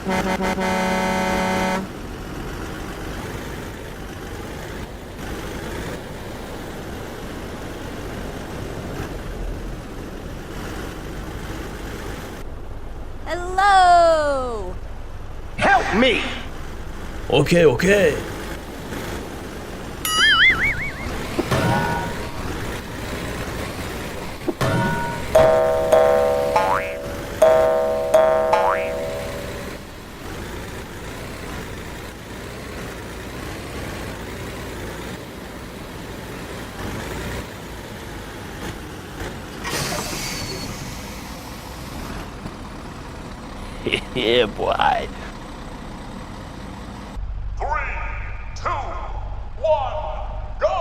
Hello! Help me! Okay, okay. Yeah, boy. 3, 2, 1, go!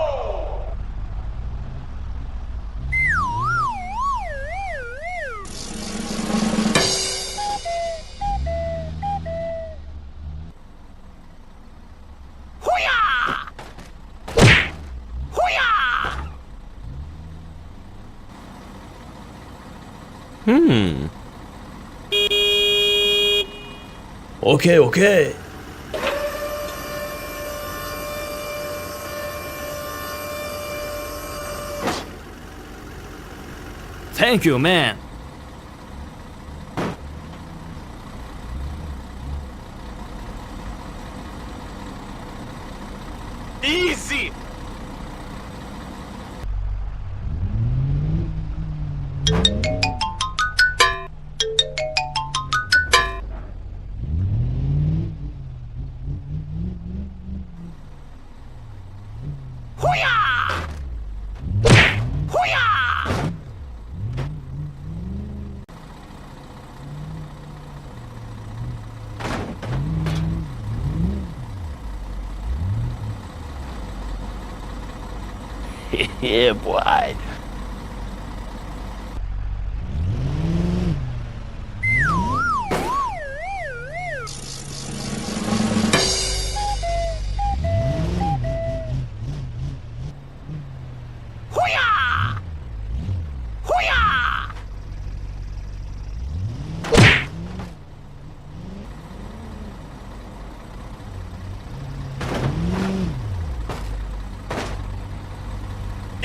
Hoo-yah! Hoo-yah! Okay, okay. Thank you, man. Easy! Hoo-yah! Hoo-yah! Yeah, boy. Hoo-yah! Hoo-yah!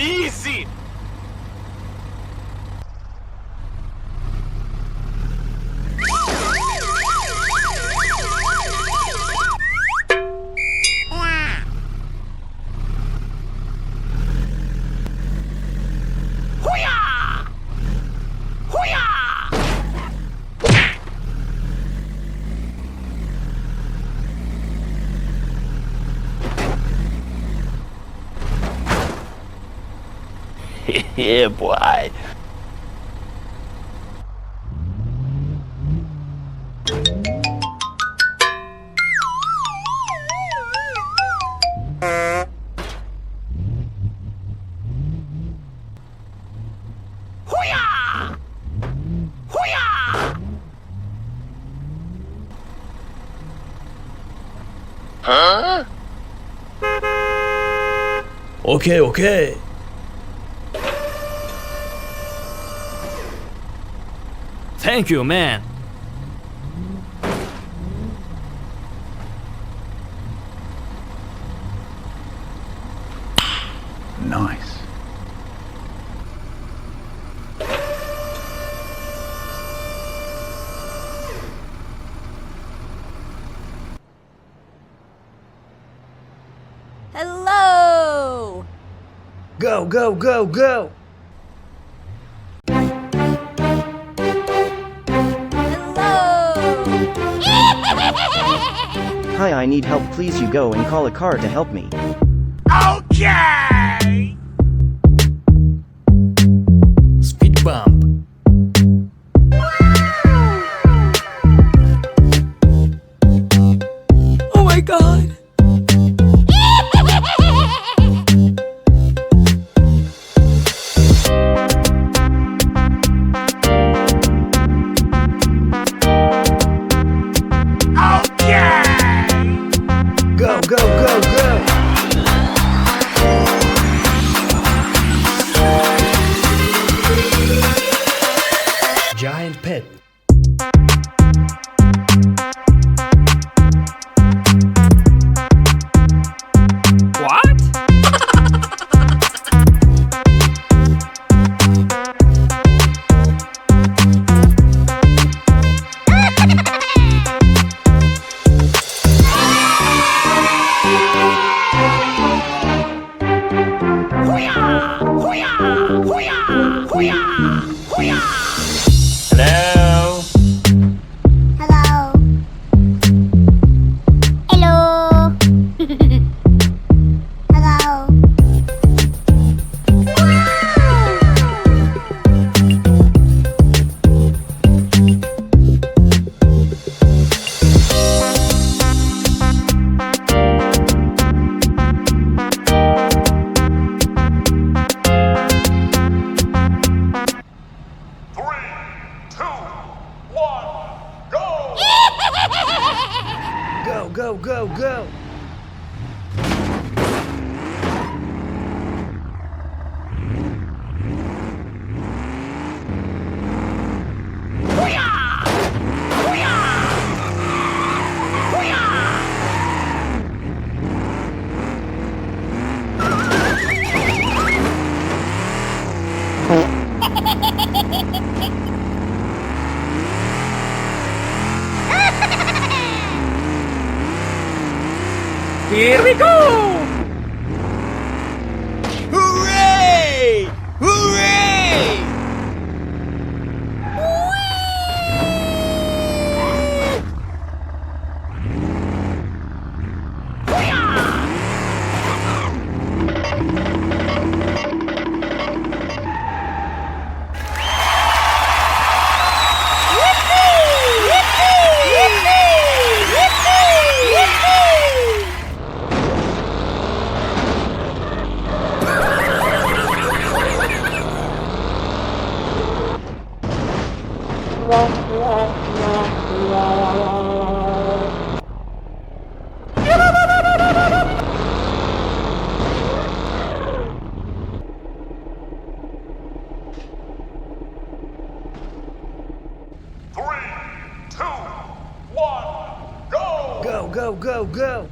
Easy! Hoo-yah! Hoo-yah! Yeah, boy. Hoo-yah! Hoo-yah! Huh? Okay, okay. Thank you, man. Nice. Hello! Go, go, go, go. Hi, I need help. Please, you go and call a car to help me. Okay! Speed bump. Oh my god. Go, go, go, go. Giant pet. one, go! Go, go, go, go! Here we go! Hooray! Hooray! Three, two, one, go! Go, go, go, go!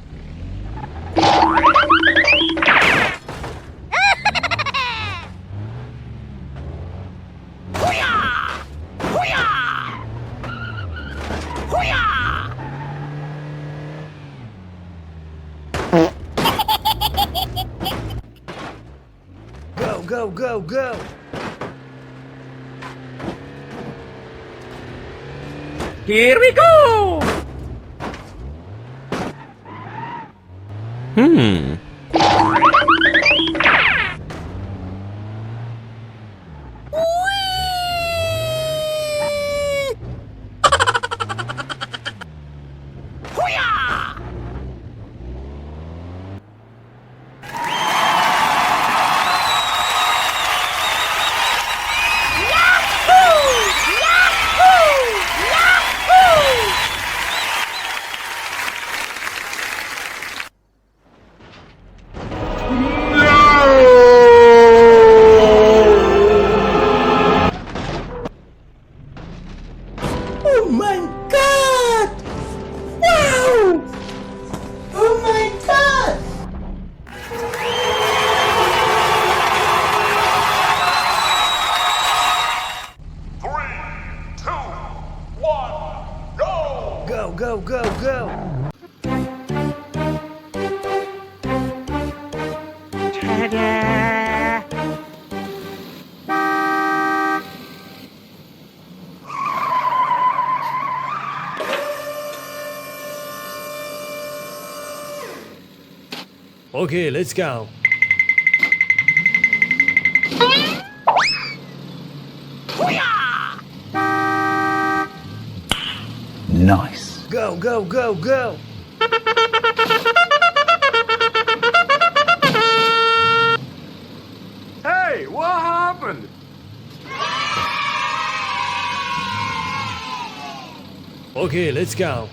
Go, go, go, go! Here we go! Oh my god! Wow! Oh my god! Three, two, one, go! Go, go, go, go! Okay, let's go. Nice. Go, go, go, go! Hey, what happened? Okay, let's go.